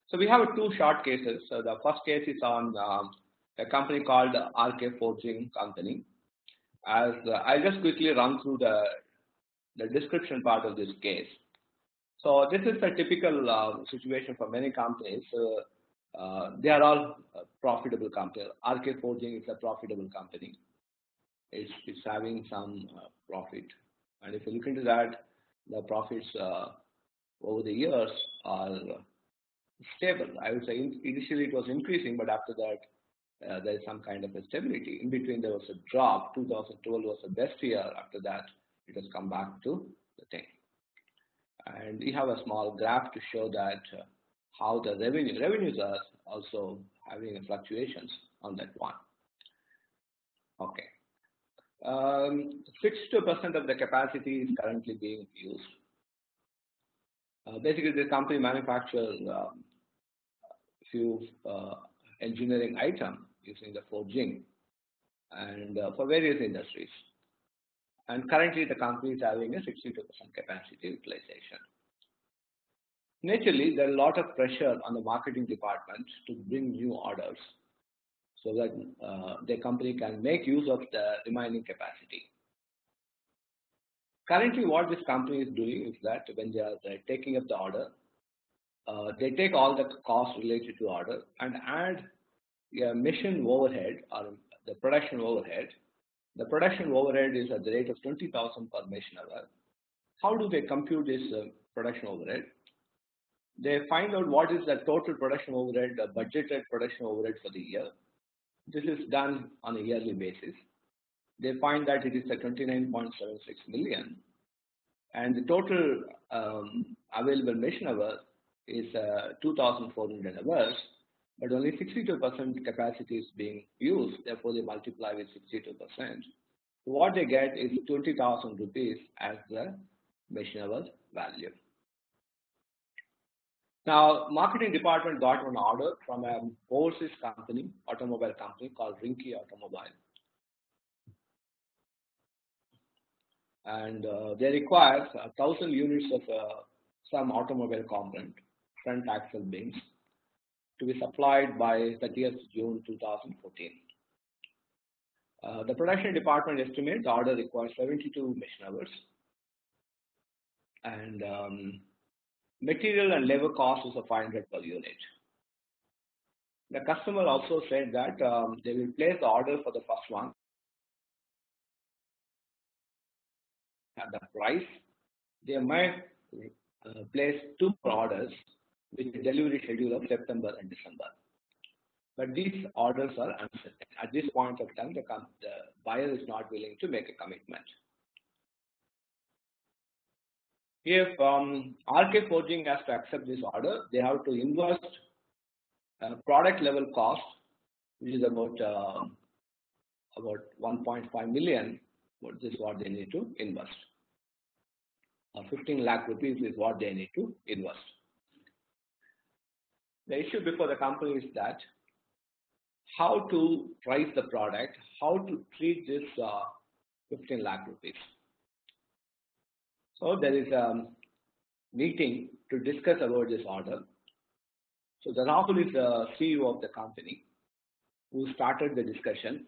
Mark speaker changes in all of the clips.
Speaker 1: So we have two short cases. So the first case is on a company called RK Forging Company. As I'll just quickly run through the description part of this case. So this is a typical situation for many companies. They are all profitable companies. RK Forging is a profitable company. It's having some profit. And if you look into that, the profits over the years are stable. I would say initially it was increasing, but after that there is some kind of a stability. In between there was a drop. 2012 was the best year. After that it has come back to the thing. And we have a small graph to show that how the revenues are also having fluctuations on that one. Okay. 62% of the capacity is currently being used. Basically, the company manufactures few engineering items using the forging and for various industries. And currently, the company is having a 62% capacity utilization. Naturally, there is a lot of pressure on the marketing department to bring new orders so that the company can make use of the remaining capacity. Currently, what this company is doing is that when they are taking up the order, they take all the costs related to order and add a machine overhead or the production overhead. The production overhead is at the rate of 20,000 per machine hour. How do they compute this production overhead? They find out what is the total production overhead, the budgeted production overhead for the year. This is done on a yearly basis. They find that it is at 29.76 million, and the total available machine hours is 2,400 hours, but only 62% capacity is being used. Therefore, they multiply with 62%. So what they get is 20,000 rupees as the machine hours value. Now, marketing department got an order from an overseas company, automobile company called Rinky Automobile. And they require 1,000 units of some automobile component, front axle beams, to be supplied by 30th June 2014. The production department estimates the order requires 72 machine hours. And material and labor cost is 500 per unit. The customer also said that they will place the order for the first one at the price. They might place two orders with the delivery schedule of September and December. But these orders are uncertain. At this point of time, the buyer is not willing to make a commitment. If RK Forging has to accept this order, they have to invest product level cost, which is about 1.5 million. This is what they need to invest. 15 lakh rupees is what they need to invest. The issue before the company is that how to price the product, how to treat this 15 lakh rupees. So there is a meeting to discuss about this order. So the Rahul is the CEO of the company who started the discussion,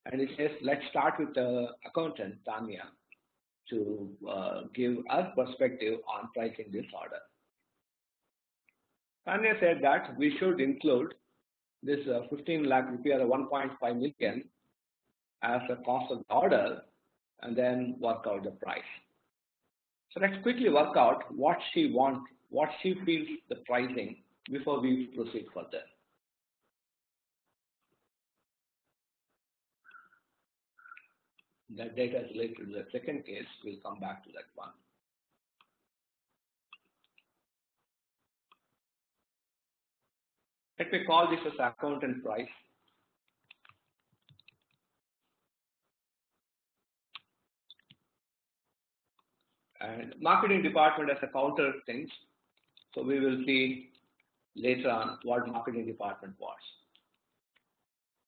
Speaker 1: and he says, let's start with the accountant, Tanya, to give us perspective on pricing this order. Tanya said that we should include this 15 lakh rupee or 1.5 million as a cost of the order and then work out the price. So let's quickly work out what she wants, what she feels the pricing before we proceed further. That data is related to the second case. We'll come back to that one. Let me call this as accountant price. And marketing department has a counter things. So we will see later on what marketing department wants.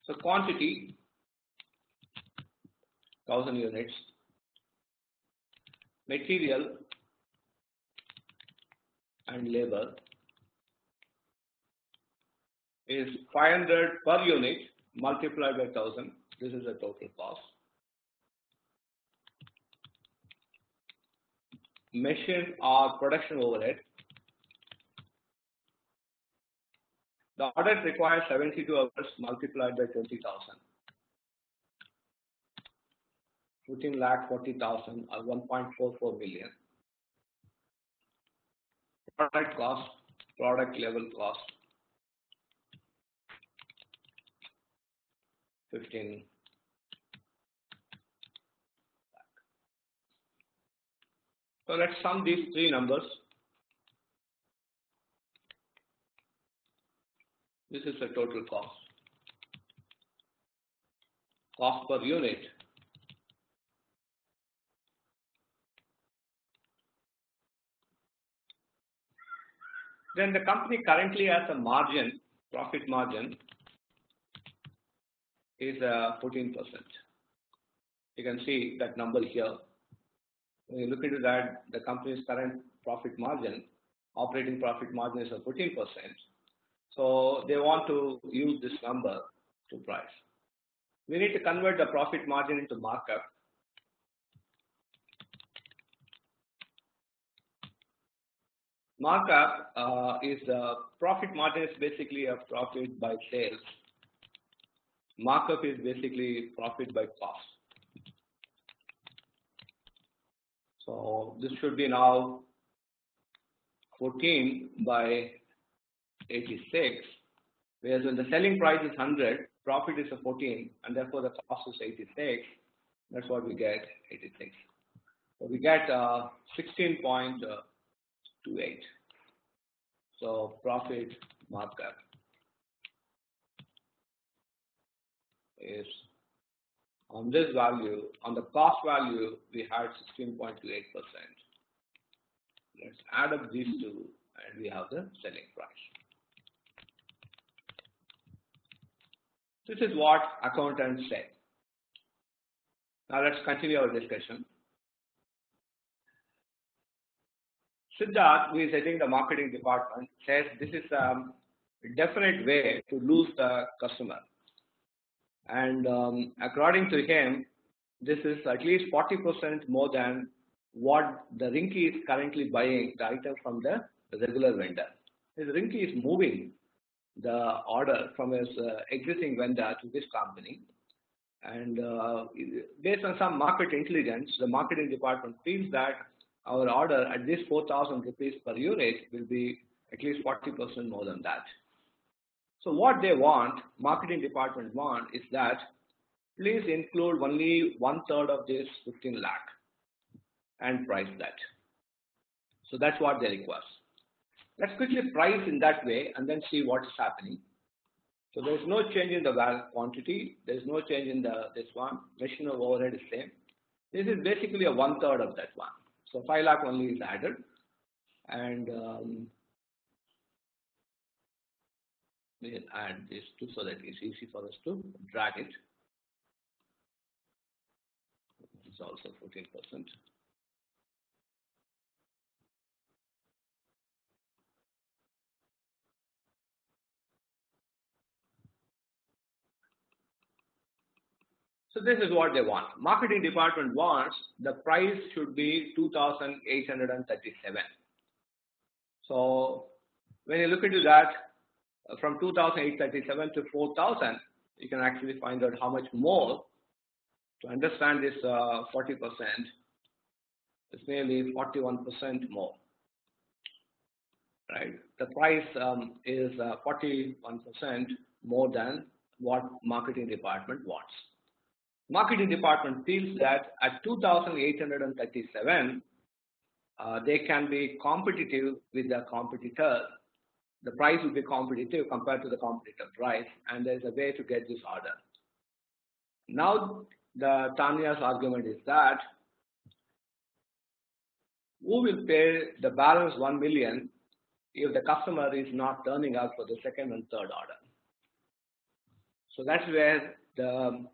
Speaker 1: So quantity, 1,000 units. Material and labor, is 500 per unit multiplied by 1000. This is the total cost. Machine or production overhead. The audit requires 72 hours multiplied by 20,000. 14,40,000 or 1.44 million. Product cost, product level cost, 15. So let's sum these three numbers. This is the total cost. Cost per unit. Then the company currently has a margin, profit margin is 14%. You can see that number here. When you look into that, the company's current profit margin, operating profit margin is 14%. So they want to use this number to price. We need to convert the profit margin into markup. Markup is profit margin is basically a profit by sales. Markup is basically profit by cost. So this should be now 14 by 86, whereas when the selling price is 100, profit is 14, and therefore the cost is 86. That's what we get, 86. So we get 16.28. So profit markup is on this value, on the cost value, we had 16.28%. Let's add up these two, and we have the selling price. This is what accountants say. Now let's continue our discussion. Siddharth, who is heading the marketing department, says this is a definite way to lose the customer. And according to him, this is at least 40% more than what the Rinky is currently buying the item from the regular vendor. His Rinky is moving the order from his existing vendor to this company. And based on some market intelligence, the marketing department feels that our order at this 4,000 rupees per unit will be at least 40% more than that. So what they want, marketing department want, is that please include only 1/3 of this 15 lakh and price that. So that's what they request. Let's quickly price in that way and then see what is happening. So there's no change in the quantity. There's no change in this one. Machine overhead is same. This is basically a 1/3 of that one. So 5 lakh only is added, and we'll add this too so that it's easy for us to drag it. It's also 14%. So this is what they want. Marketing department wants the price should be 2,837. So when you look into that, from 2,837 to 4,000, you can actually find out how much more. To understand this 40%, it's nearly 41% more. Right? The price is 41% more than what marketing department wants. Marketing department feels that at 2,837, they can be competitive with the competitor. The price will be competitive compared to the competitor price, and there's a way to get this order. Now, the Tanya's argument is that who will pay the balance 1 million if the customer is not turning up for the second and third order? So that's where the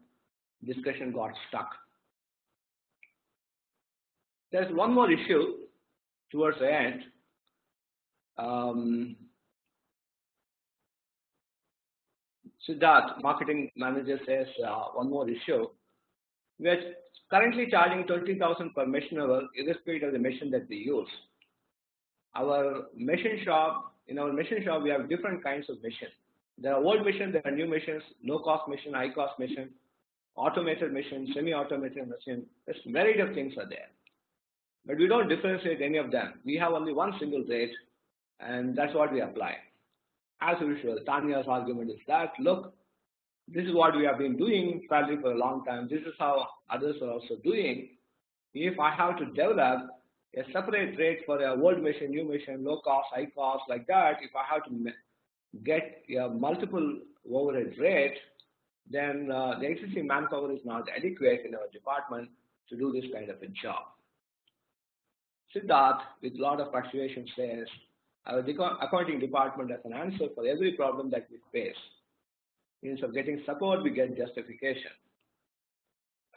Speaker 1: discussion got stuck. There's one more issue towards the end. Siddharth, marketing manager, says one more issue. We are currently charging 20,000 per machine hour, irrespective of the machine that we use. Our machine shop, in our machine shop, we have different kinds of machines. There are old machines, there are new machines, low-cost machine, high-cost machine, automated machine, semi-automated machine. There's variety of things are there. But we don't differentiate any of them. We have only one single rate, and that's what we apply. As usual, Tanya's argument is that, look, this is what we have been doing fairly for a long time. This is how others are also doing. If I have to develop a separate rate for a old machine, new machine, low cost, high cost, like that, if I have to get a multiple overhead rate, then the existing manpower is not adequate in our department to do this kind of a job. Siddharth, with a lot of fluctuation, says our accounting department has an answer for every problem that we face. Instead of getting support, we get justification.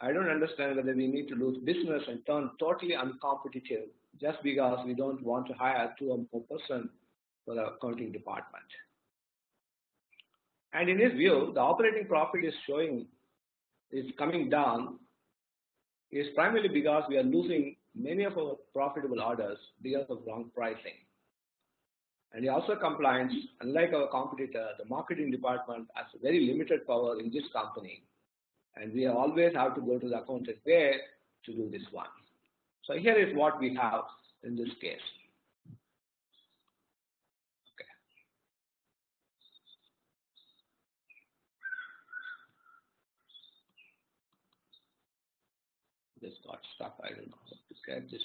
Speaker 1: I don't understand whether we need to lose business and turn totally uncompetitive just because we don't want to hire 2 or more person for the accounting department. And in his view, the operating profit is coming down is primarily because we are losing many of our profitable orders because of wrong pricing. And he also complains, unlike our competitor, the marketing department has very limited power in this company. And we always have to go to the accountant way to do this one. So here is what we have in this case. Okay. This got stuck. I don't know how to get this.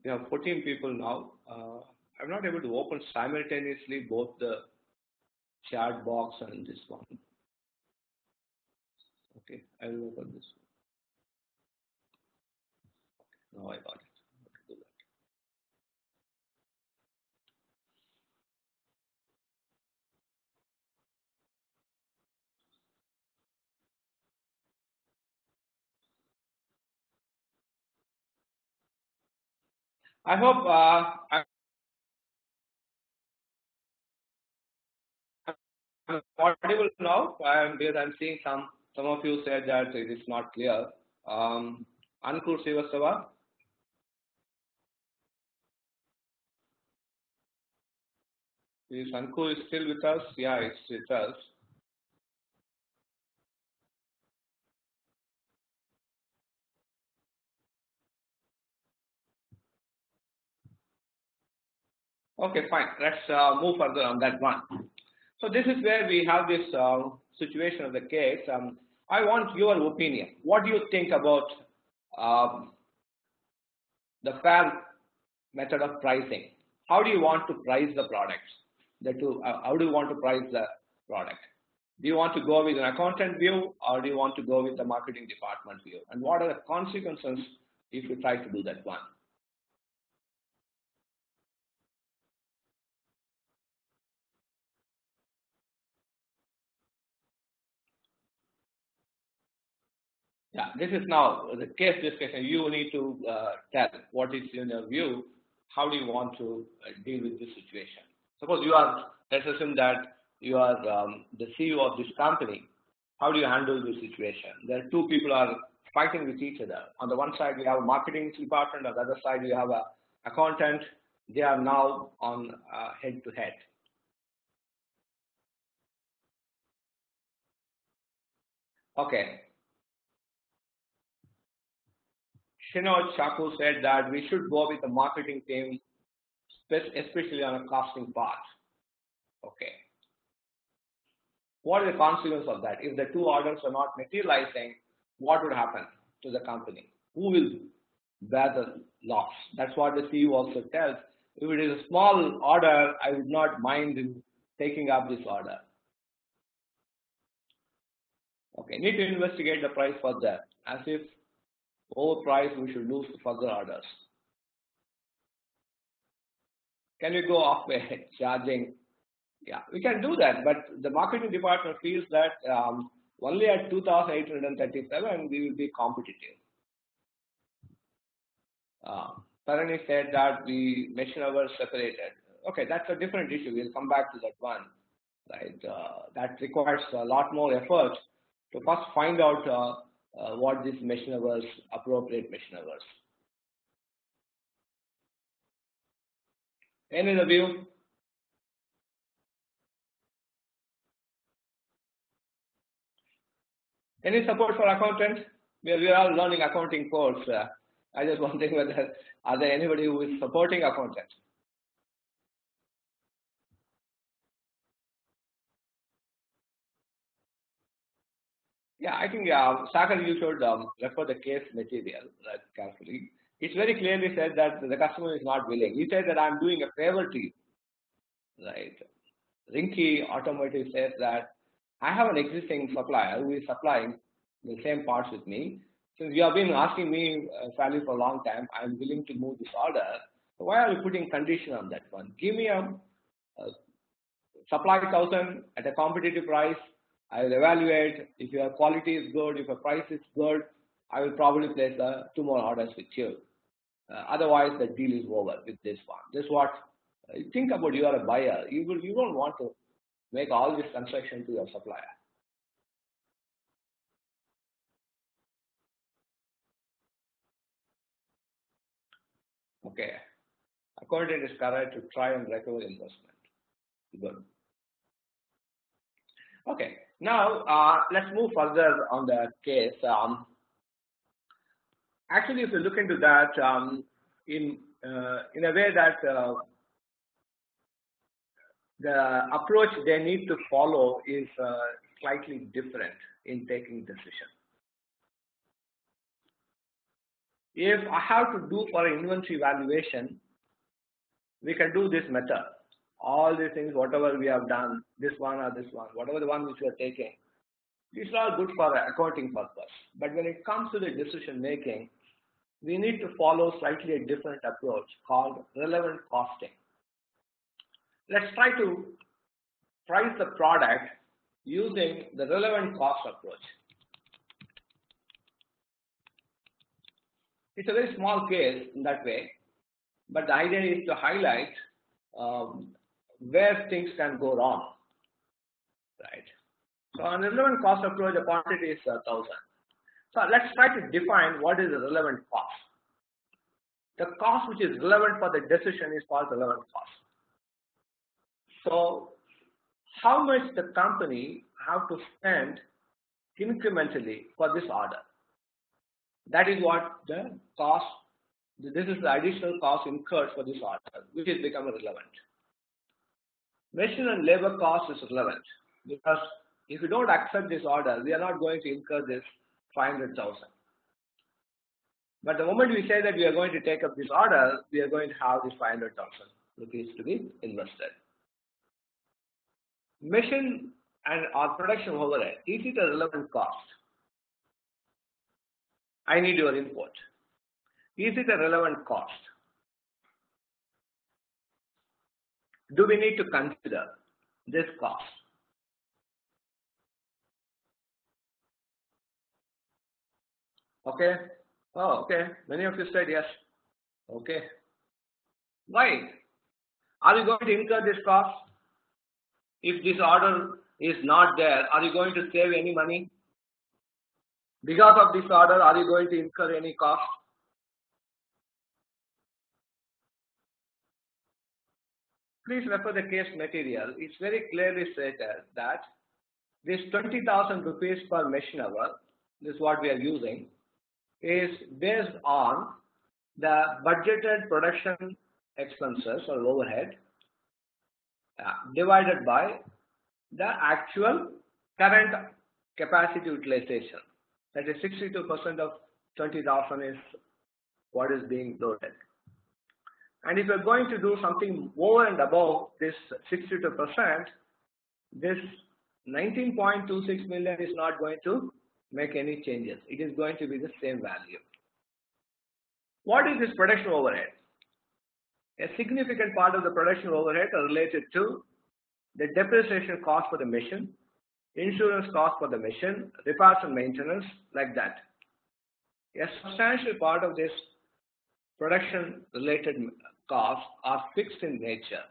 Speaker 1: We have 14 people now. I'm not able to open simultaneously both the chat box and this one. Okay, I will open this one. Now I got it. Okay, do that. I hope I'm audible now. Because I'm seeing some of you said that it is not clear. Ankur Srivastava. Is Ankur is still with us? Yeah, it's with us. Okay, fine. Let's move further on that one. So this is where we have this situation of the case. I want your opinion. What do you think about the fair method of pricing? How do you want to price the products? How do you want to price the product? Do you want to go with an accountant view or do you want to go with the marketing department view? And what are the consequences if you try to do that one? Yeah, this is now the case discussion. You need to tell what is in your view. How do you want to deal with this situation? Suppose you are, let's assume that you are the CEO of this company. How do you handle this situation? There are 2 people are fighting with each other. On the one side, we have a marketing department. On the other side, we have an accountant. They are now on head to head. Okay. Shinoj Chaku said that we should go with the marketing team, especially on a costing part. Okay. What are the consequences of that? If the 2 orders are not materializing, what would happen to the company? Who will bear the loss? That's what the CEO also tells. If it is a small order, I would not mind in taking up this order. Okay, need to investigate the price further. As if overpriced, we should lose further orders. Can we go off charging? Yeah, we can do that, but the marketing department feels that only at 2,837 we will be competitive. Tarani said that the machine hours separated. Okay, that's a different issue. We'll come back to that one, right? That requires a lot more effort to first find out what these machine hours, appropriate machine hours. Any of you? Any support for accountants? We are all learning accounting course. I just wondering whether are there anybody who is supporting accountants? Yeah, I think Sagar, you should refer the case material carefully. It's very clearly said that the customer is not willing. He said that I'm doing a favor to you, right? Rinky Automotive says that I have an existing supplier who is supplying the same parts with me. Since you have been asking me value for a long time, I'm willing to move this order. So why are you putting condition on that one? Give me a supply 1,000 at a competitive price. I will evaluate if your quality is good, if your price is good. I will probably place 2 more orders with you. Otherwise, the deal is over with this one. This is what think about. You are a buyer. You don't want to make all this construction to your supplier. Okay, accountant is correct to try and recover investment. Good. Okay, now let's move further on the case. Actually, if you look into that in a way that the approach they need to follow is slightly different in taking decision. If I have to do for an inventory valuation, we can do this method. All these things, whatever we have done, this one or this one, whatever the one which we are taking, these are all good for accounting purpose. But when it comes to the decision making, we need to follow slightly a different approach called relevant costing. Let's try to price the product using the relevant cost approach. It's a very small case in that way, but the idea is to highlight where things can go wrong, right? So on the relevant cost approach, the quantity is 1,000. So let's try to define what is the relevant cost. The cost which is relevant for the decision is called relevant cost. So how much the company have to spend incrementally for this order? That is what the cost, this is the additional cost incurred for this order, which is becoming relevant. Machine and labor cost is relevant because if you don't accept this order, we are not going to incur this 500,000. But the moment we say that we are going to take up this order, we are going to have this 500,000 rupees to be invested. Machine and our production overhead, is it a relevant cost? I need your input. Is it a relevant cost? Do we need to consider this cost? Okay. Oh, okay. Many of you said yes. Okay. Why? Are you going to incur this cost? If this order is not there, are you going to save any money? Because of this order, are you going to incur any cost? Please refer the case material. It's very clearly stated that this 20,000 rupees per machine hour, this is what we are using, is based on the budgeted production expenses or overhead divided by the actual current capacity utilization. That is 62% of 20,000 is what is being loaded. And if you're going to do something over and above this 62%, this 19.26 million is not going to make any changes. It is going to be the same value. What is this production overhead? A significant part of the production overhead are related to the depreciation cost for the machine, insurance cost for the machine, repairs and maintenance, like that. A substantial part of this production related costs are fixed in nature.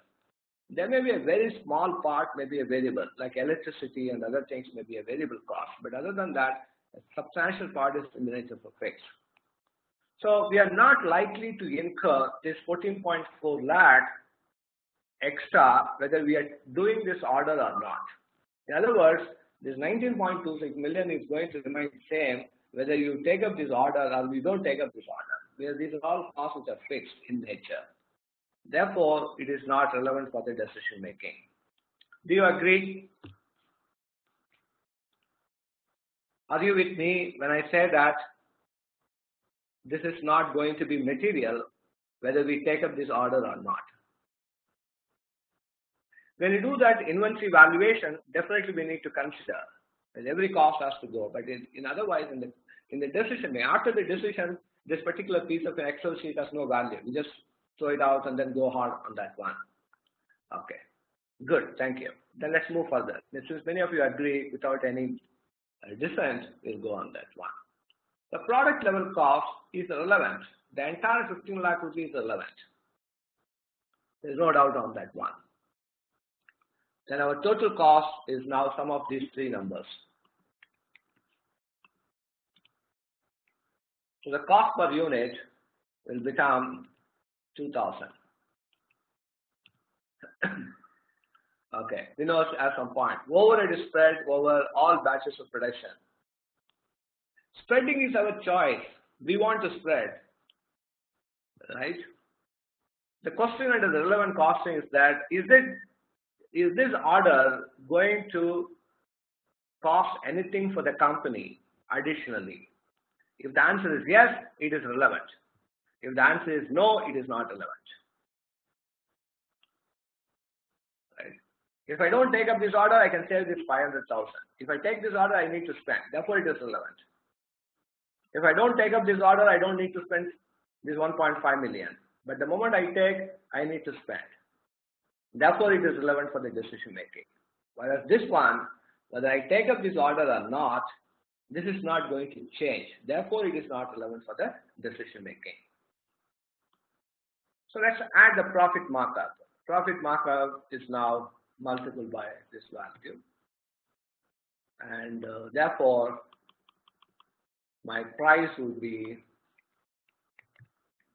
Speaker 1: There may be a very small part, maybe a variable, like electricity and other things may be a variable cost, but other than that, a substantial part is in the nature of fixed. So we are not likely to incur this 14.4 lakh extra whether we are doing this order or not. In other words, this 19.26 million is going to remain same whether you take up this order or we don't take up this order, because these are all costs which are fixed in nature. Therefore, it is not relevant for the decision making. Do you agree? Are you with me when I say that this is not going to be material whether we take up this order or not? When you do that inventory valuation, definitely we need to consider that every cost has to go. But otherwise, in the decision, after the decision, this particular piece of an Excel sheet has no value. You just throw it out and then go hard on that one. Okay, good, thank you. Then let's move further. Since many of you agree without any dissent, we'll go on that one. The product level cost is relevant. The entire 15 lakh rupees is relevant. There's no doubt on that one. Then our total cost is now sum of these three numbers. So the cost per unit will become 2,000. Okay, we know at some point. Overhead is spread over all batches of production. Spreading is our choice. We want to spread, right? The question under the relevant costing is that is this order going to cost anything for the company additionally? If the answer is yes, it is relevant. If the answer is no, it is not relevant. Right? If I don't take up this order, I can save this 500,000. If I take this order, I need to spend. Therefore, it is relevant. If I don't take up this order, I don't need to spend this 1.5 million. But the moment I take, I need to spend. Therefore, it is relevant for the decision making. Whereas this one, whether I take up this order or not, this is not going to change. Therefore, it is not relevant for the decision making. So let's add the profit markup. Profit markup is now multiple by this value. And therefore, my price would be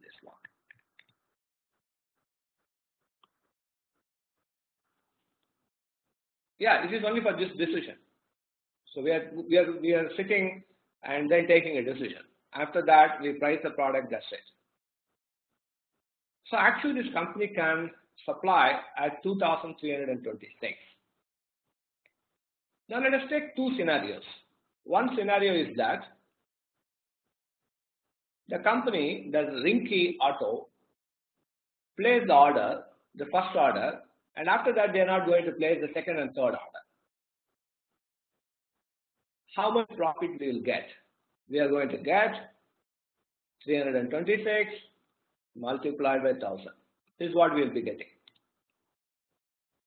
Speaker 1: this one. Yeah, it is only for this decision. So we are sitting and then taking a decision. After that, we price the product, that's it. So actually this company can supply at 2,326. Now let us take two scenarios. One scenario is that the company, the Rinky Auto, places the order, the first order, and after that they are not going to place the second and third order. How much profit we will get? We are going to get 326 multiplied by 1,000. This is what we will be getting.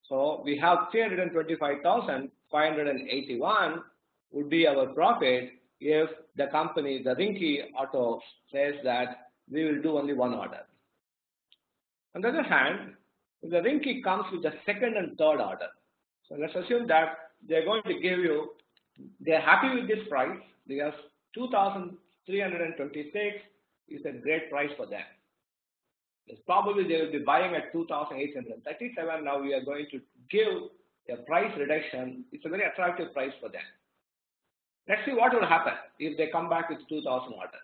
Speaker 1: So we have 325,581 would be our profit if the company, the Rinky Auto, says that we will do only one order. On the other hand, if the Rinky comes with the second and third order, so let's assume that they're going to give you, they're happy with this price because 2,326 is a great price for them. Yes, probably they will be buying at 2,837. Now we are going to give a price reduction. It's a very attractive price for them. Let's see what will happen if they come back with 2,000 order.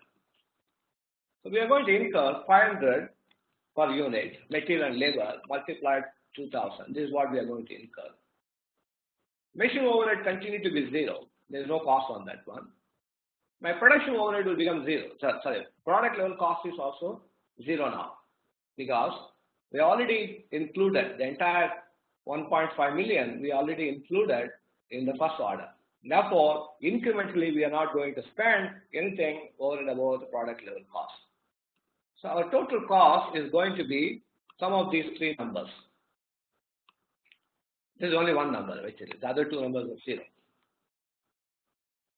Speaker 1: So we are going to incur 500 per unit, material and labor, multiplied 2,000. This is what we are going to incur. Machine overhead continue to be zero. There is no cost on that one. My production overhead will become zero. Sorry, product level cost is also zero now because we already included the entire 1.5 million. We already included in the first order. Therefore, incrementally, we are not going to spend anything over and above the product level cost. So our total cost is going to be sum of these three numbers. There is only one number, actually. The other two numbers are 0.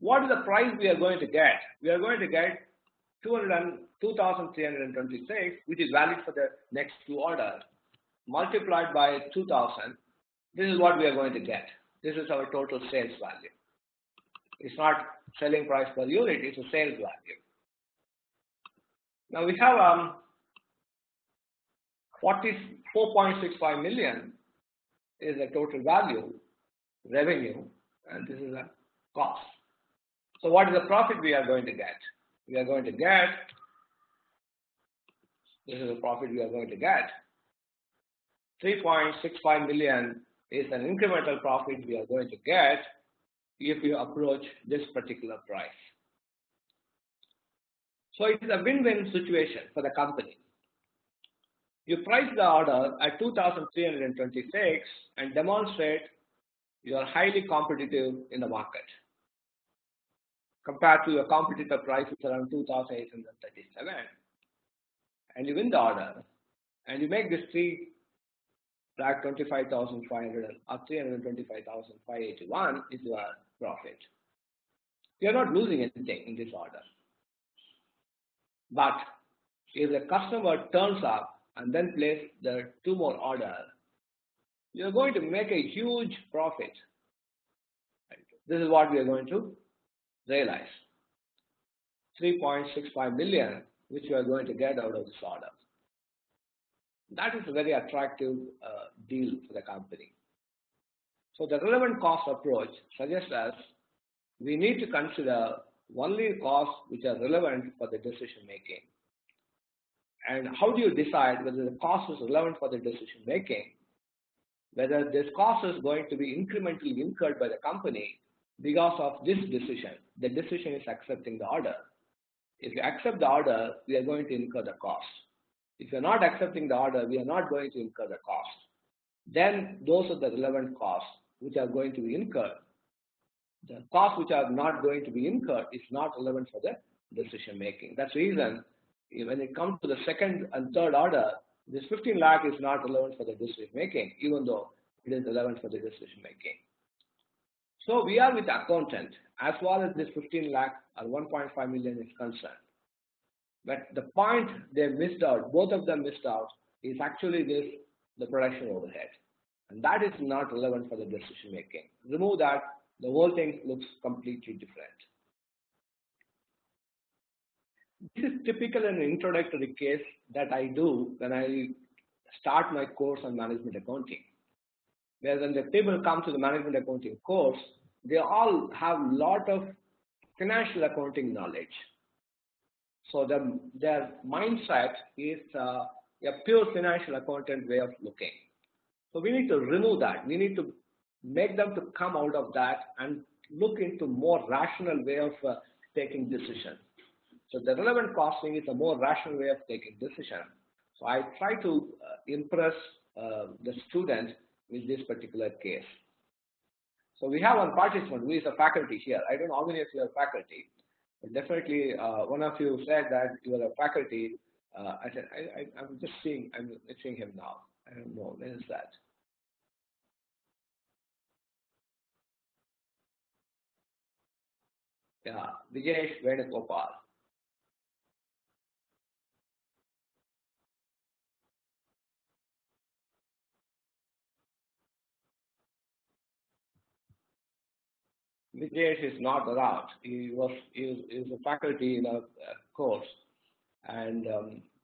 Speaker 1: What is the price we are going to get? We are going to get 2,326, which is valid for the next two orders, multiplied by 2,000. This is what we are going to get. This is our total sales value. It's not selling price per unit, it's a sales value. Now we have 44.65 million is the total value, revenue, and this is a cost. So what is the profit we are going to get? We are going to get, this is the profit we are going to get. 3.65 million is an incremental profit we are going to get if you approach this particular price. So it is a win-win situation for the company. You price the order at 2,326 and demonstrate you are highly competitive in the market compared to your competitor price is around 2,837, and you win the order and you make this 3,25,500 or 325,581 is your profit. You are not losing anything in this order. But if the customer turns up and then places the two more orders, you are going to make a huge profit. This is what we are going to realize. 3.65 million, which we are going to get out of this order. That is a very attractive deal for the company. So the relevant cost approach suggests us we need to consider only costs which are relevant for the decision making. And how do you decide whether the cost is relevant for the decision making? Whether this cost is going to be incrementally incurred by the company because of this decision. The decision is accepting the order. If you accept the order, we are going to incur the cost. If you are not accepting the order, we are not going to incur the cost. Then those are the relevant costs which are going to be incurred. The costs which are not going to be incurred is not relevant for the decision making. That's the reason when it comes to the second and third order, this 15 lakh is not relevant for the decision making, even though it is relevant for the decision making. So we are with the accountant as far as this 15 lakh or 1.5 million is concerned. But the point they missed out, both of them missed out, is actually the production overhead. And that is not relevant for the decision making. Remove that, the whole thing looks completely different. This is typical in an introductory case that I do when I start my course on management accounting. Where when the people come to the management accounting course, they all have a lot of financial accounting knowledge. So their mindset is a pure financial accountant way of looking. So we need to remove that. We need to make them to come out of that and look into more rational way of taking decisions. So the relevant costing is a more rational way of taking decision. So I try to impress the student with this particular case. So we have one participant who is a faculty here. I don't know how many of you are faculty, but definitely one of you said that you are a faculty. I said, I'm just seeing him now. I don't know, where is that? Yeah, Vijesh Venugopal. Vijesh is not around. He is a faculty in a course, and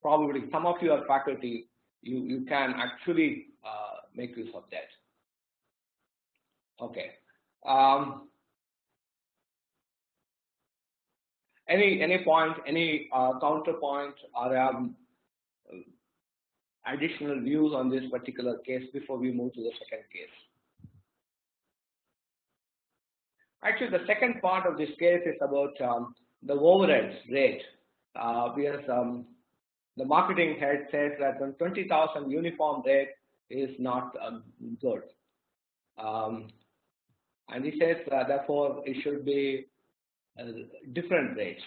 Speaker 1: probably some of you are faculty. You can actually make use of that. Okay. Any point, any counterpoint, or additional views on this particular case before we move to the second case? Actually, the second part of this case is about the overheads rate. The marketing head says that when 20,000 uniform rate is not good. And he says therefore it should be different rates.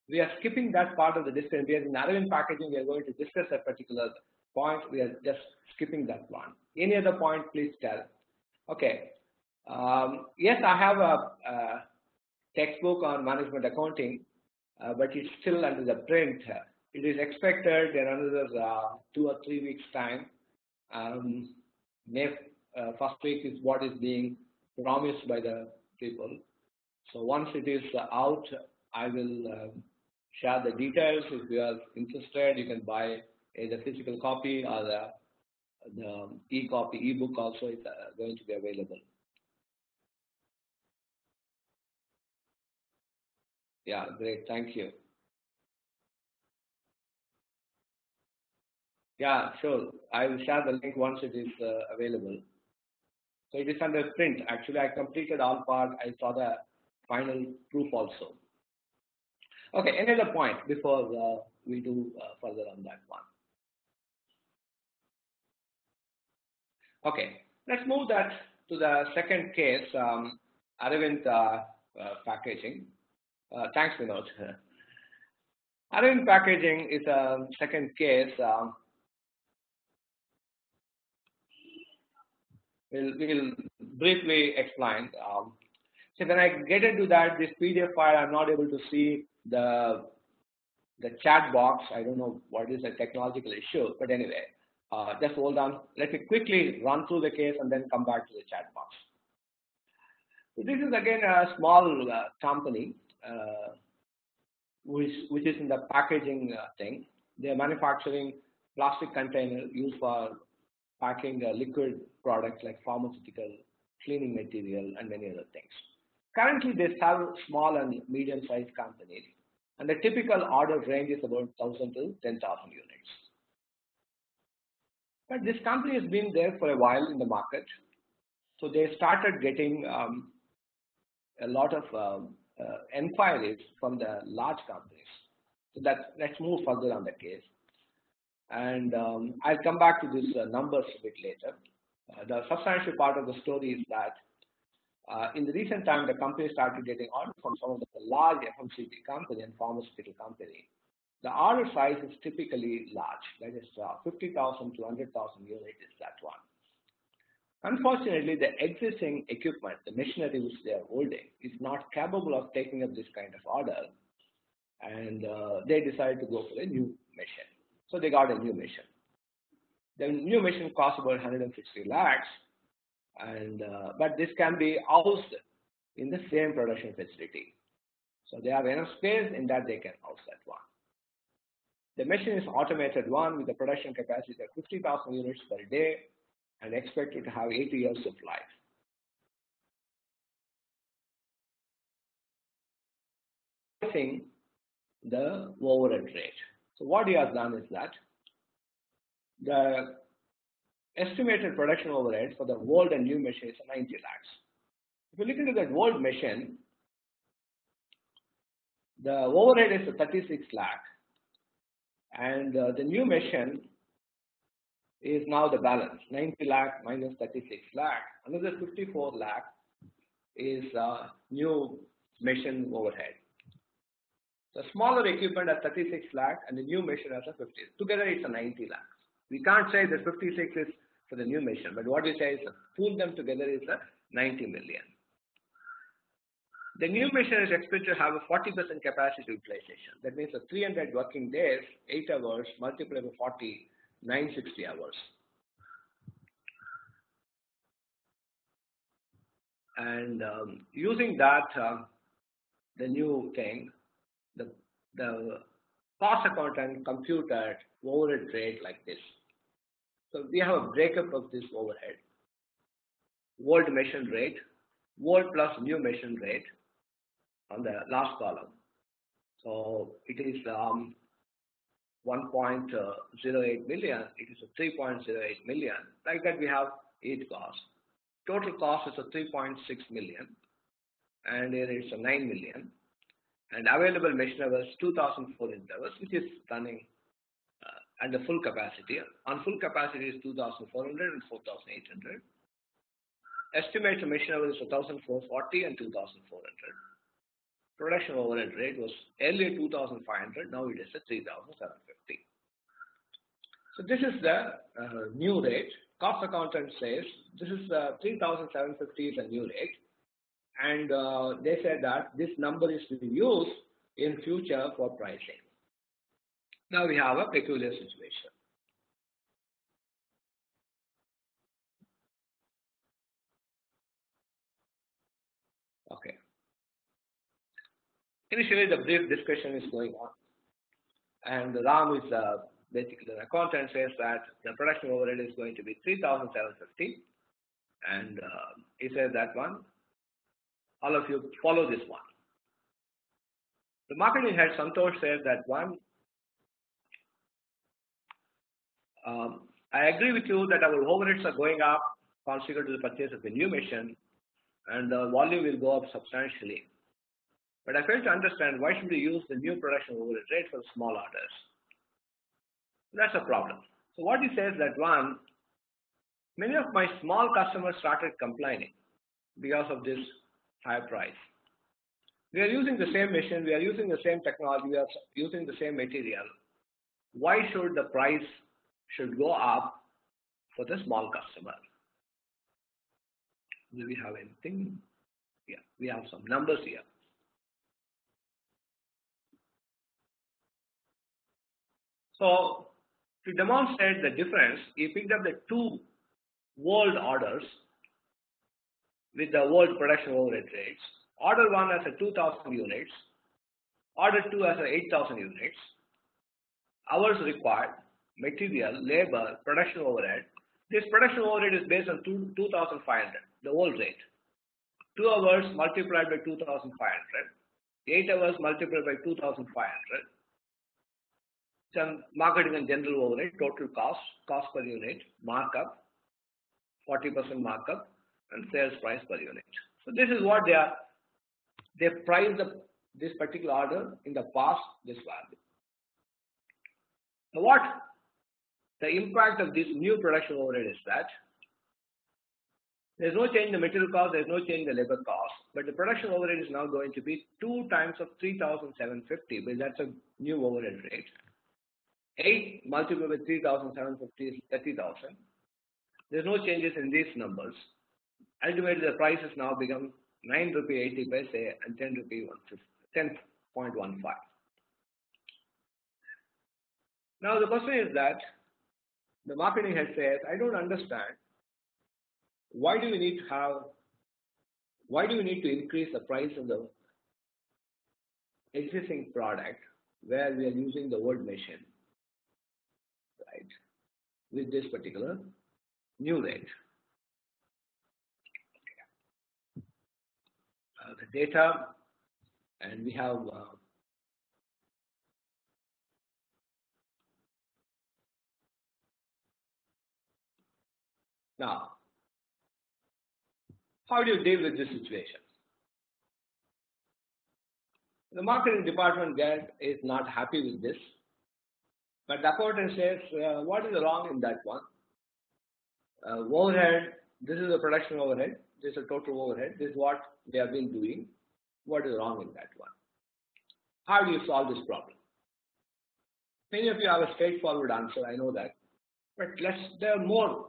Speaker 1: We are skipping that part of the discussion. We are in Aravind packaging. We are going to discuss a particular point, we are just skipping that one. Any other point, please tell. Okay. Yes, I have a textbook on management accounting, but it's still under the print. It is expected in another 2 or 3 weeks' time. May first week is what is being promised by the people. So once it is out, I will share the details. If you are interested, you can buy the physical copy or the e-copy, e-book also is going to be available. Yeah, great. Thank you. Yeah, sure. I will share the link once it is available. So it is under print. Actually, I completed all part. I saw the final proof also. Okay, any other point before we do further on that one? Okay, let's move that to the second case, Arvind Packaging. Thanks, Vinod. Arvind Packaging is a second case. We'll briefly explain. So when I get into that, this PDF file, I'm not able to see the chat box. I don't know what is a technological issue, but anyway, just hold on. Let me quickly run through the case and then come back to the chat box. So this is again a small company which is in the packaging thing. They are manufacturing plastic container used for packing liquid products like pharmaceutical, cleaning material, and many other things. Currently, they serve small and medium-sized companies, and the typical order range is about 1,000 to 10,000 units. But this company has been there for a while in the market, so they started getting a lot of inquiries from the large companies. So let's move further on the case. And I'll come back to these numbers a bit later. The substantial part of the story is that in the recent time, the company started getting orders from some of the large FMCG company and pharmaceutical company. The order size is typically large, that is 50,000 to 100,000 units is that one. Unfortunately, the existing equipment, the machinery which they are holding, is not capable of taking up this kind of order, and they decided to go for a new machine. So they got a new machine. The new machine costs about 160 lakhs, and but this can be housed in the same production facility. So they have enough space in that they can house that one. The machine is automated one with a production capacity of 50,000 units per day and expected to have 80 years of life. The overhead rate. So what he has done is that the estimated production overhead for the old and new machine is 90 lakhs. If you look into that old machine, the overhead is 36 lakh, and the new machine is now the balance, 90 lakh minus 36 lakh. Another 54 lakh is new machine overhead. The smaller equipment has 36 lakh and the new machine has a 50. Together it's a 90 lakh. We can't say that 56 is for the new machine, but what we say is pool them together is a 90 million. The new machine is expected to have a 40% capacity utilization. That means 300 working days, 8 hours multiplied by 40, 960 hours. And using that, the new thing, the cost accountant computed overhead rate like this. So we have a breakup of this overhead. Old machine rate, old plus new machine rate on the last column. So it is 1.08 million. It is a 3.08 million. Like that we have each cost. Total cost is a 3.6 million. And here it's a 9 million. And available machine hours 2,400 hours, which is running at the full capacity. On full capacity is 2,400 and 4,800. Estimated machine hours is 1,440 and 2,400. Production overhead rate was earlier 2,500, now it is at 3,750. So this is the new rate. Cost accountant says this is 3,750 is a new rate, and they said that this number is to be used in future for pricing. Now we have a peculiar situation. Okay. Initially, the brief discussion is going on, and Ram is basically the accountant says that the production overhead is going to be 3,750, and he says that one. All of you follow this one. The marketing head Santosh says that one. I agree with you that our overheads are going up consequent to the purchase of a new machine, and the volume will go up substantially. But I fail to understand why should we use the new production overhead rate for small orders. That's a problem. So what he says that one, many of my small customers started complaining because of this higher price. We are using the same machine, we are using the same technology, we are using the same material. Why should the price should go up for the small customer? Do we have anything? Yeah, we have some numbers here. So to demonstrate the difference, he picked up the two world orders with the world production overhead rates. Order 1 has a 2,000 units, order 2 has a 8,000 units. Hours required, material, labor, production overhead. This production overhead is based on 2,500, the old rate. 2 hours multiplied by 2,500, 8 hours multiplied by 2,500. Some marketing and general overhead, total cost per unit, markup, 40% markup, and sales price per unit. So this is what they priced this particular order in the past, this value. Now what the impact of this new production overhead is that there's no change in the material cost, there's no change in the labor cost, but the production overhead is now going to be 2 times of 3,750, because that's a new overhead rate. 8 multiplied by 3,750 is 30,000. There's no changes in these numbers. Ultimately, the price has now become 9 rupee 80 paise and 10 rupee 10.15. Now the question is that the marketing head says, I don't understand. Why do we need to increase the price of the existing product where we are using the old machine, right, with this particular new rate? The data, and we have now, how do you deal with this situation? The marketing department is not happy with this, but the accountant says, what is wrong in that one? Overhead, this is the production overhead, this is the total overhead, this is what they have been doing. What is wrong in that one? How do you solve this problem? Many of you have a straightforward answer, I know that, but there are more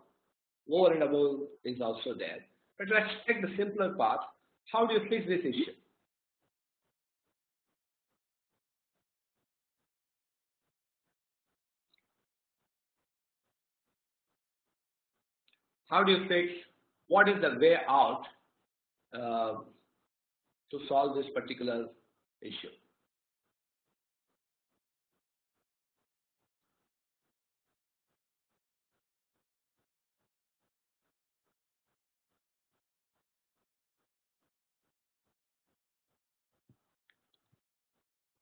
Speaker 1: over and above is also there. But let's take the simpler path. How do you fix this issue? How do you fix? What is the way out to solve this particular issue?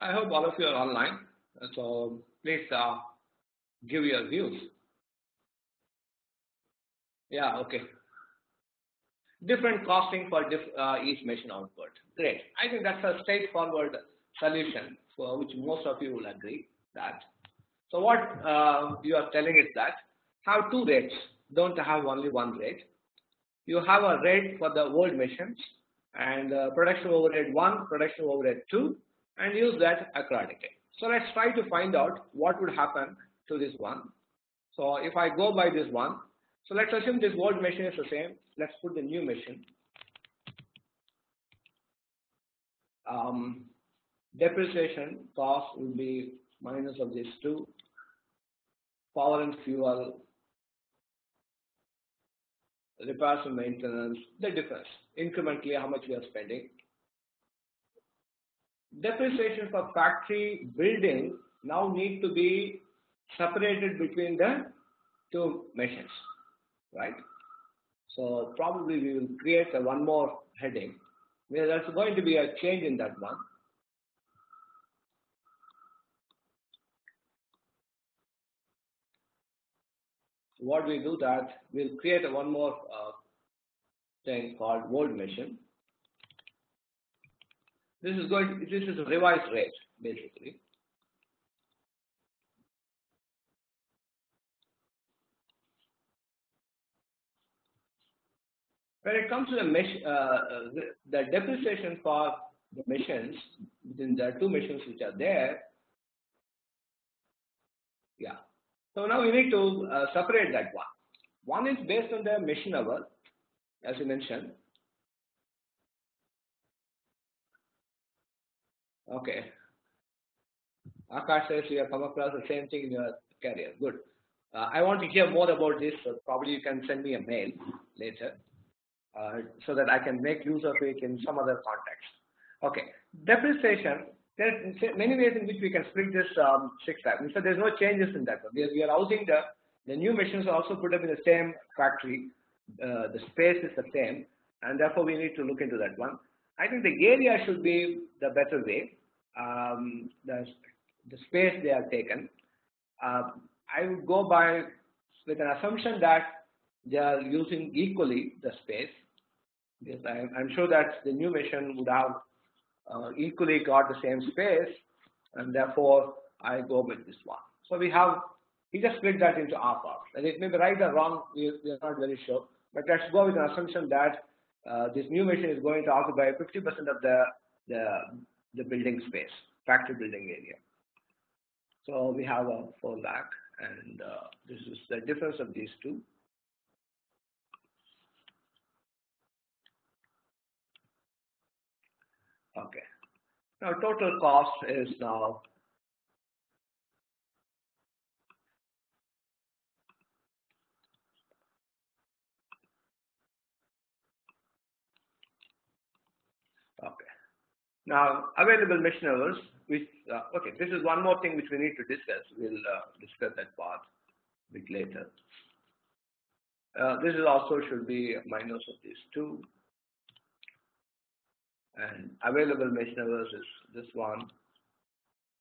Speaker 1: I hope all of you are online, so please give your views. Yeah, okay. Different costing for each machine output. Great. I think that's a straightforward solution for which most of you will agree that. So what you are telling is that have two rates, don't have only one rate. You have a rate for the old machines and production overhead 1, production overhead 2, and use that accordingly. So let's try to find out what would happen to this one. So if I go by this one, so let's assume this old machine is the same. Let's put the new machine. Depreciation cost will be minus of these two. Power and fuel, repairs and maintenance, the difference. Incrementally, how much we are spending. Depreciation for factory building now need to be separated between the two machines, right? So probably we will create one more heading where there's going to be a change in that one. So what we do that, we'll create one more thing called old machine. This is a revised rate basically. When it comes to the depreciation for the machines, within the two machines which are there, yeah. So now we need to separate that one. One is based on the machine hour, as you mentioned. Okay. Akash says you have come across the same thing in your career. Good. I want to hear more about this. So probably you can send me a mail later. So that I can make use of it in some other context. Okay, depreciation, there's many ways in which we can split this 6 types. So there's no changes in that one. We are housing the new machines are also put up in the same factory. The space is the same, and therefore we need to look into that one. I think the area should be the better way. The space they have taken. I would go by with an assumption that they are using equally the space. Yes, I'm sure that the new machine would have equally got the same space, and therefore I go with this one. So we just split that into half. And it may be right or wrong, we are not very sure. But let's go with an assumption that this new machine is going to occupy 50% of the building space, factory building area. So we have a 4 lakh, and this is the difference of these two. Okay. Now total cost is now okay. Now available machine hours, which okay, this is one more thing which we need to discuss. We'll discuss that part a bit later. This is also should be minus of these two. And available machine hours is this one.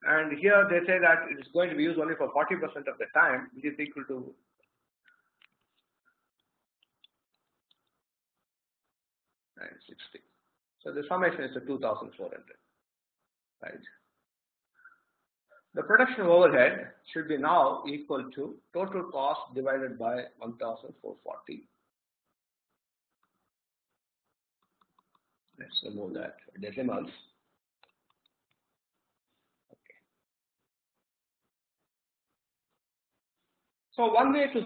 Speaker 1: And here they say that it is going to be used only for 40% of the time, which is equal to 960. So the summation is 2,400, right? The production overhead should be now equal to total cost divided by 1,440. Let's remove that decimals. Okay. So one way to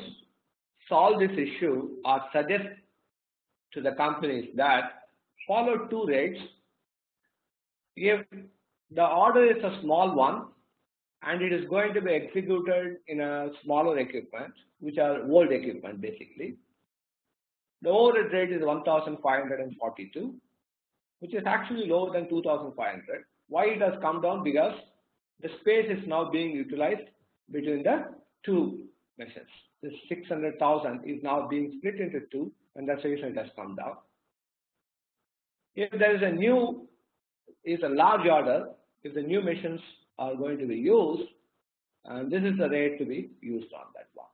Speaker 1: solve this issue or suggest to the companies that follow two rates. If the order is a small one and it is going to be executed in a smaller equipment, which are old equipment basically, the overhead rate is 1,542. Which is actually lower than 2,500. Why it has come down? Because the space is now being utilized between the two machines. This 600,000 is now being split into two, and that's the reason it has come down. If there is a large order, if the new machines are going to be used, and this is the rate to be used on that one.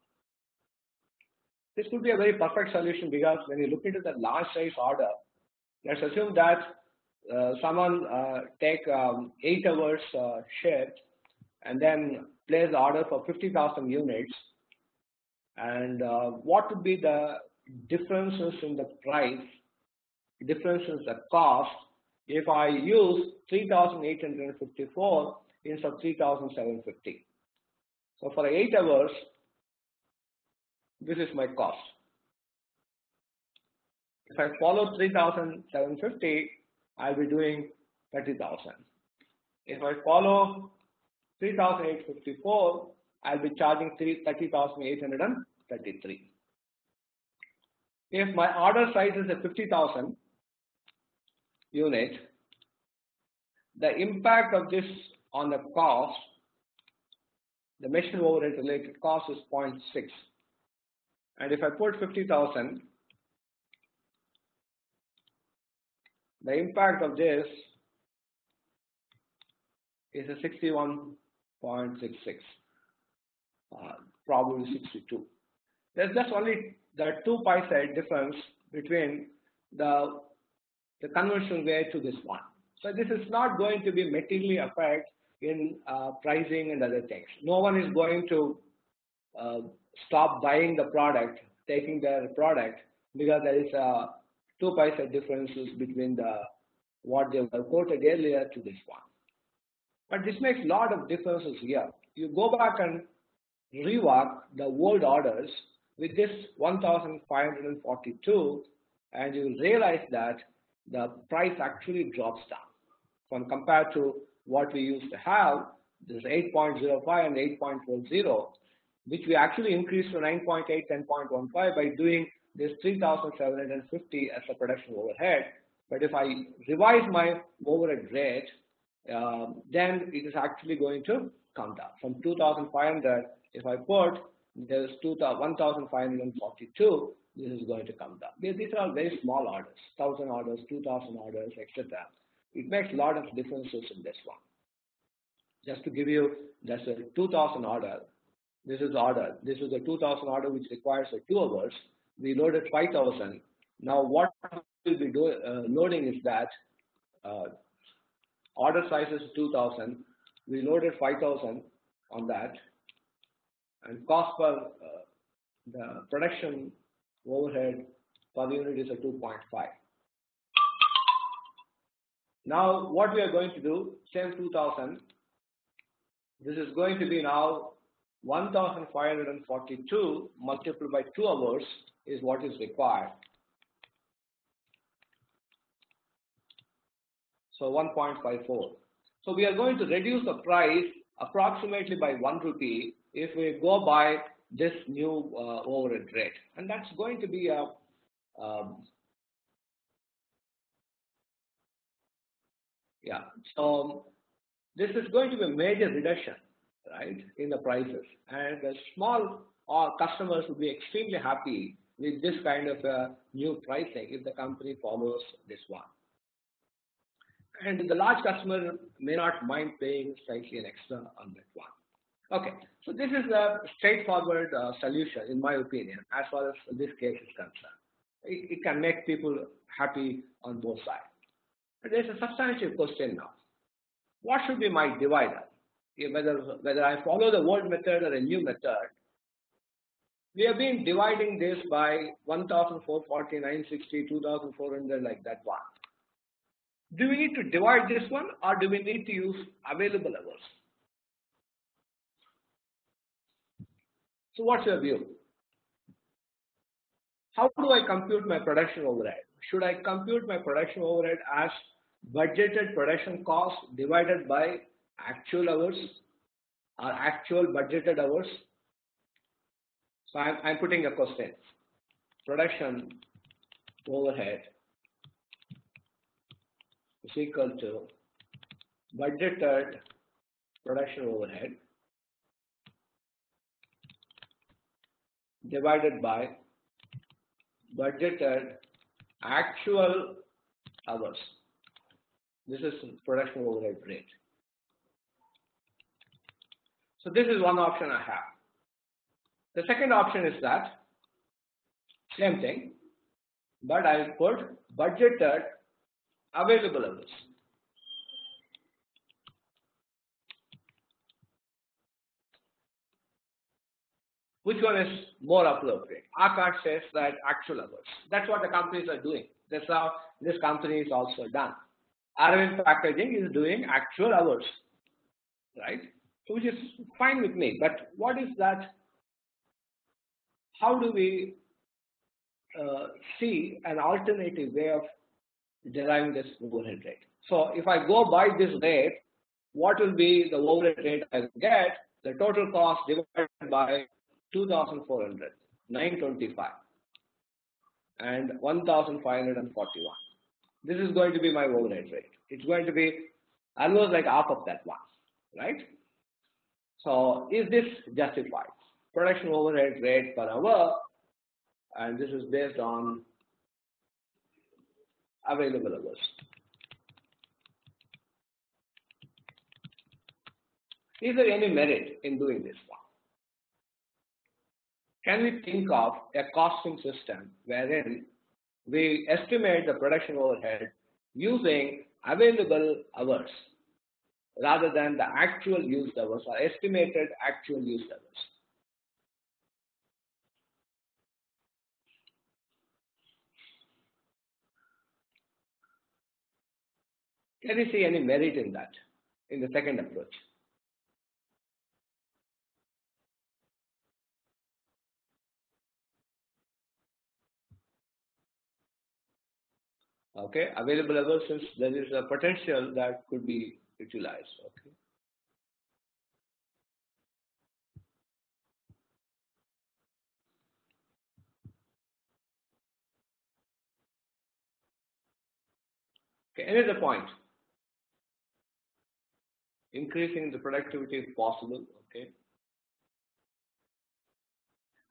Speaker 1: This could be a very perfect solution because when you look into the large size order, let's assume that someone take 8 hours shift and then place the order for 50,000 units. And what would be the differences in the price, differences in the cost if I use 3,854 instead of 3,750? So for 8 hours, This is my cost. If I follow 3,750, I'll be doing 30,000. If I follow 3,854, I'll be charging 30,833. If my order size is a 50,000 unit, the impact of this on the cost, the machine overhead related cost is 0.6. And if I put 50,000, the impact of this is a 61.66, probably 62. There's just only the 2 paisa difference between the conversion rate to this one. So this is not going to be materially affect in pricing and other things. No one is going to stop buying the product, taking their product, because there is a 2 paisa differences between what they were quoted earlier to this one. But this makes a lot of differences here. You go back and rework the old orders with this 1,542, and you will realize that the price actually drops down when compared to what we used to have. This is 8.05 and 8.40, which we actually increased to 9.8, 10.15 by doing this 3,750 as a production overhead. But if I revise my overhead rate, then it is actually going to come down from 2,500. If I put there's 1,542, this is going to come down. These are very small orders, 1,000 orders, 2,000 orders, etc. It makes a lot of differences in this one. Just to give you, that's a 2,000 order. This is order. This is a 2,000 order which requires 2 hours. We loaded 5,000. Now what we'll be loading is that order size is 2,000. We loaded 5,000 on that, and cost per the production overhead per unit is a 2.5. Now what we are going to do, same 2,000. This is going to be now 1,542 multiplied by 2 hours is what is required. So 1.54. So we are going to reduce the price approximately by 1 rupee if we go by this new overhead rate, and that's going to be a So this is going to be a major reduction, right, in the prices, and the small customers will be extremely happy with this kind of new pricing if the company follows this one. And the large customer may not mind paying slightly an extra on that one. Okay, so this is a straightforward solution, in my opinion, as far as this case is concerned. It can make people happy on both sides. But there's a substantial question now. What should be my divider? Whether I follow the old method or a new method, we have been dividing this by 1,440, 960, 2,400, like that one. Do we need to divide this one, or do we need to use available hours? So what's your view? How do I compute my production overhead? Should I compute my production overhead as budgeted production cost divided by actual hours or actual budgeted hours? So I'm putting a question. Production overhead is equal to budgeted production overhead divided by budgeted actual hours. This is production overhead rate. So this is one option I have. The second option is that same thing, but I'll put budgeted available hours. Which one is more appropriate? Our card says that actual hours. That's what the companies are doing. That's how this company is also done. Aravind Packaging is doing actual hours, right? So which is fine with me. But what is that?
Speaker 2: how do we see an alternative way of deriving this overhead rate? So if I go by this rate, what will be the overhead rate I will get? The total cost divided by 2,400, 925, and 1,541. This is going to be my overhead rate. It's going to be almost like half of that one, right? So is this justified? Production overhead rate per hour, and this is based on available hours. Is there any merit in doing this one? Can we think of a costing system wherein we estimate the production overhead using available hours rather than the actual used hours or estimated actual used hours? Can you see any merit in that, in the second approach? Okay, available hours, since there is a potential that could be utilized. Okay. Okay, any other point? Increasing the productivity if possible. Okay.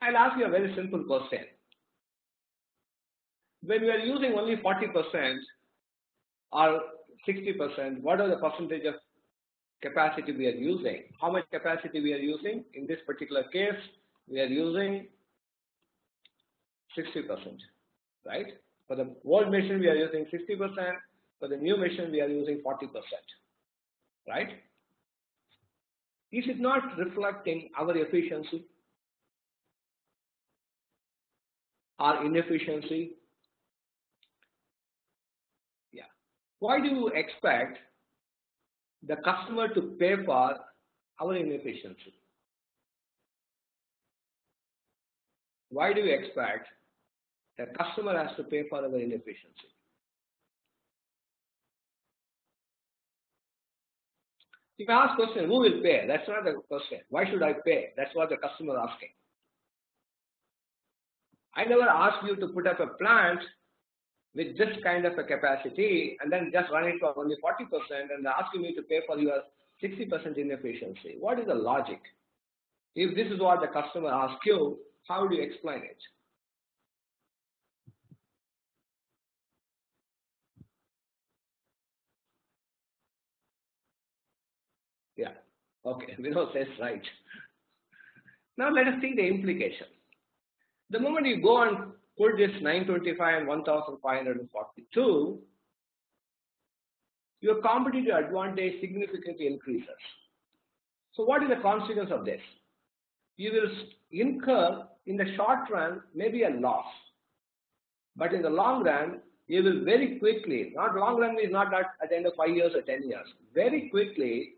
Speaker 2: I'll ask you a very simple question. When we are using only 40% or 60%, what are the percentage of capacity we are using? How much capacity we are using? In this particular case, we are using 60%, right? For the old machine, we are using 60%. For the new machine, we are using 40%, right? Is it not reflecting our efficiency or inefficiency? Yeah. Why do you expect the customer to pay for our inefficiency? Why do you expect the customer has to pay for our inefficiency? If I ask question, who will pay? That's not the question. Why should I pay? That's what the customer is asking. I never asked you to put up a plant with this kind of a capacity and then just run it for only 40% and asking me to pay for your 60% inefficiency. What is the logic? If this is what the customer asks you, how do you explain it? Yeah. Okay. Vinod says right. Now let us see the implication. The moment you go and put this 925 and 1542, your competitive advantage significantly increases. So what is the consequence of this? You will incur in the short run maybe a loss, but in the long run, you will very quickly, not long run is not at the end of 5 years or 10 years, very quickly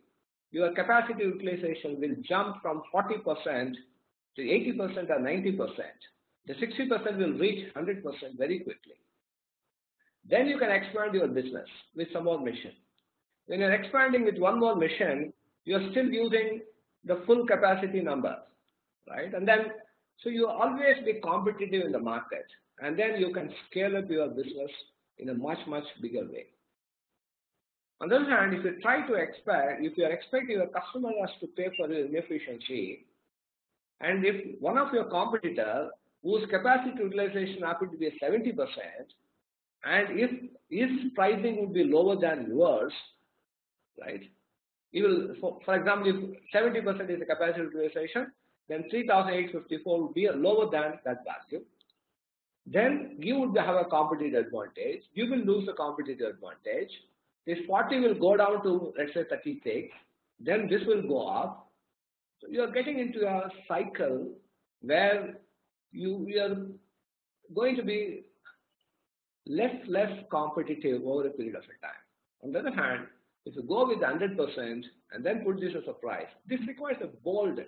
Speaker 2: your capacity utilization will jump from 40% to 80% or 90%. The 60% will reach 100% very quickly. Then you can expand your business with some more machine. When you're expanding with one more machine, you're still using the full capacity number, right? And then, so you always be competitive in the market. And then you can scale up your business in a much, much bigger way. On the other hand, if you try to expect, if you are expecting your customer has to pay for your inefficiency, and if one of your competitors whose capacity utilization happened to be 70%, and if his pricing would be lower than yours, right? You will, for example, if 70% is the capacity utilization, then 3,854 would be lower than that value. Then you would have a competitive advantage. You will lose the competitive advantage. This 40 will go down to, let's say, 36. Then this will go up. So you are getting into a cycle where you are going to be less competitive over a period of time. On the other hand, if you go with 100% and then put this as a price, this requires a bold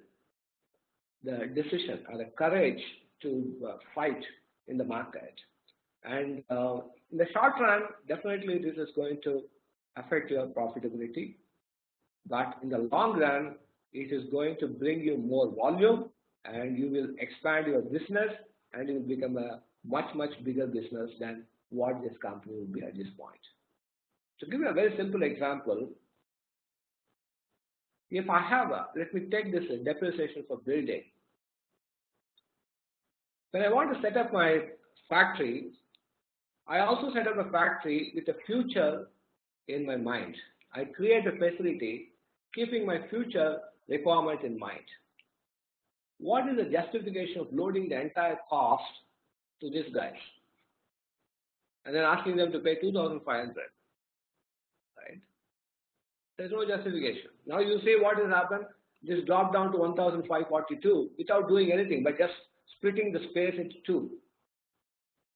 Speaker 2: decision or a courage to fight in the market. And in the short run, definitely this is going to affect your profitability. But in the long run, it is going to bring you more volume, and you will expand your business, and it will become a much, much bigger business than what this company will be at this point. To give you a very simple example, if I have let me take this depreciation for building. When I want to set up my factory, I also set up a factory with a future in my mind. I create a facility keeping my future requirement in mind. What is the justification of loading the entire cost to these guys and then asking them to pay 2,500, right? There's no justification. Now you see what has happened. This dropped down to 1,542 without doing anything, but just splitting the space into two.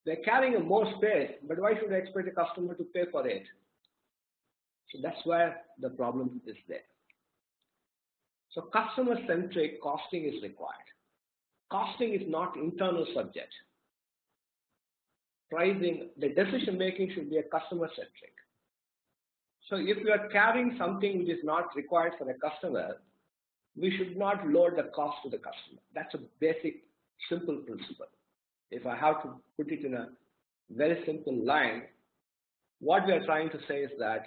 Speaker 2: They're carrying a more space, but why should I expect a customer to pay for it? So that's where the problem is there. So customer-centric costing is required. Costing is not internal subject. Pricing, the decision-making should be a customer-centric. So if you are carrying something which is not required for a customer, we should not load the cost to the customer. That's a basic, simple principle. If I have to put it in a very simple line, what we are trying to say is that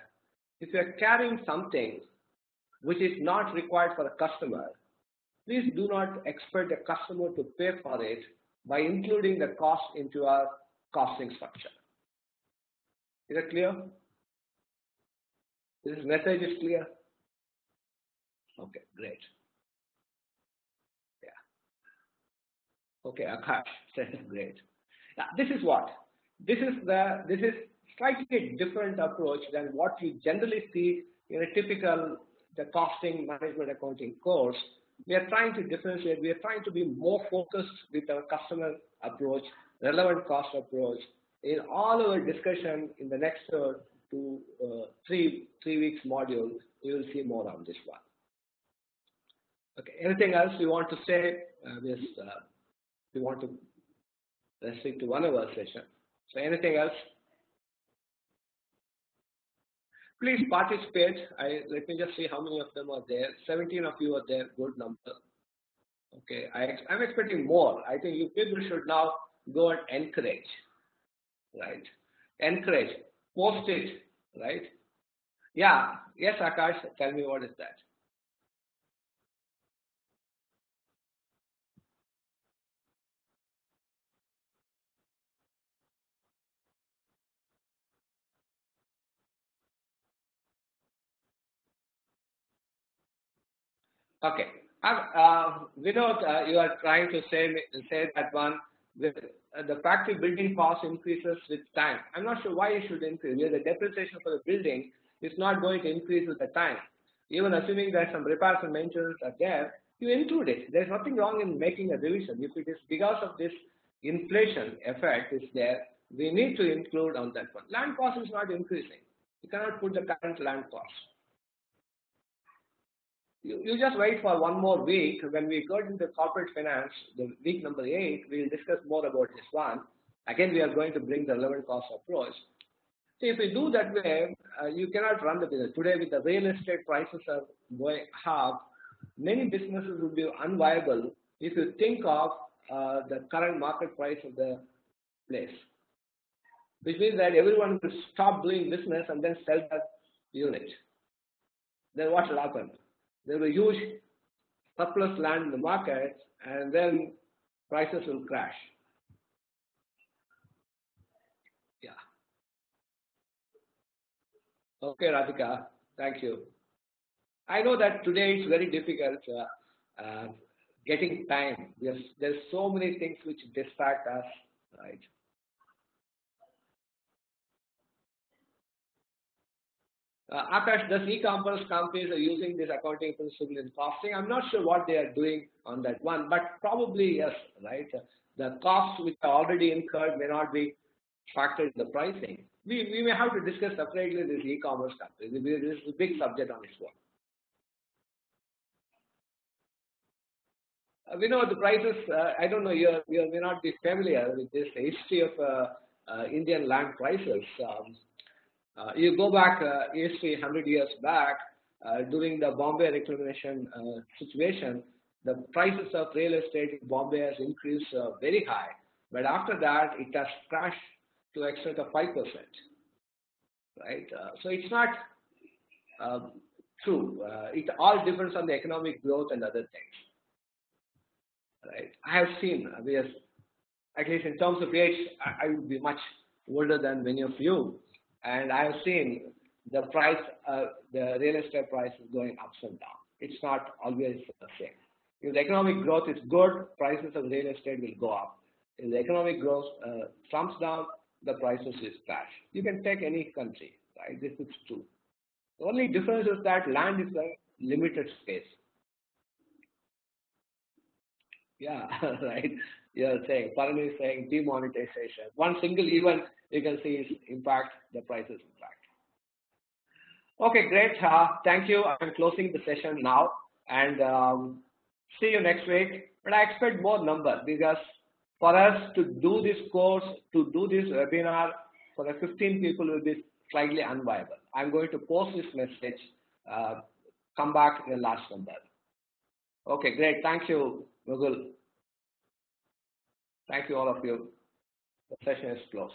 Speaker 2: if you are carrying something which is not required for a customer, please do not expect a customer to pay for it by including the cost into our costing structure. Is it clear? This message is clear? Okay, great. Yeah. Okay, Akash says great. Now, this is what? This is slightly different approach than what you generally see in a typical the costing management accounting course. We are trying to differentiate. We are trying to be more focused with our customer approach, relevant cost approach. In all our discussion in the next 3 weeks module, we will see more on this one. Okay. Anything else you want to say? We want to restrict to 1 hour session. So anything else? Please participate. Let me just see how many of them are there. 17 of you are there. Good number. Okay. I'm expecting more. I think you people should now go and encourage. Right? Encourage. Post it. Right? Yeah. Yes, Akash. Tell me what is that. Okay. Vinod, you are trying to say that one, the factory building cost increases with time. I'm not sure why it should increase. The depreciation for the building is not going to increase with the time. Even assuming that some repairs and maintenance are there, you include it. There's nothing wrong in making a revision. If it is because of this inflation effect is there, we need to include on that one. Land cost is not increasing. You cannot put the current land cost. You just wait for 1 more week. When we go into corporate finance, the week number 8, we will discuss more about this one. Again, we are going to bring the relevant cost approach. So if we do that way, you cannot run the business. Today, with the real estate prices are going up, many businesses will be unviable if you think of the current market price of the place. Which means that everyone will stop doing business and then sell that unit. Then what will happen? There will be huge surplus land in the market, and then prices will crash. Yeah. Okay, Radhika. Thank you. I know that today it's very difficult getting time. There's so many things which distract us, right? Akash, does e-commerce companies are using this accounting principle in costing? I'm not sure what they are doing on that one, but probably yes, right? The costs which are already incurred may not be factored in the pricing. We may have to discuss separately this e-commerce companies. This is a big subject on this one. we know the prices. I don't know. You may not be familiar with this history of Indian land prices. You go back history 100 years back during the Bombay reclamation situation. The prices of real estate in Bombay has increased very high, but after that it has crashed to an extent of 5%. Right? So it's not true. It all depends on the economic growth and other things. Right? I have seen, because at least in terms of age, I would be much older than many of you, and I have seen the price, the real estate price is going ups and down. It's not always the same. If the economic growth is good, prices of real estate will go up. If the economic growth comes down, the prices will crash. You can take any country, right? This is true. The only difference is that land is a limited space. Yeah, right. You're saying, Parani is saying demonetization. One single event you can see is impact the prices impact. Okay, great. Thank you. I'm closing the session now, and see you next week. But I expect more number, because for us to do this course, to do this webinar, for the 15 people will be slightly unviable. I'm going to post this message. Come back in the last number. Okay, great. Thank you, Mugul. Thank you, all of you. The session is closed.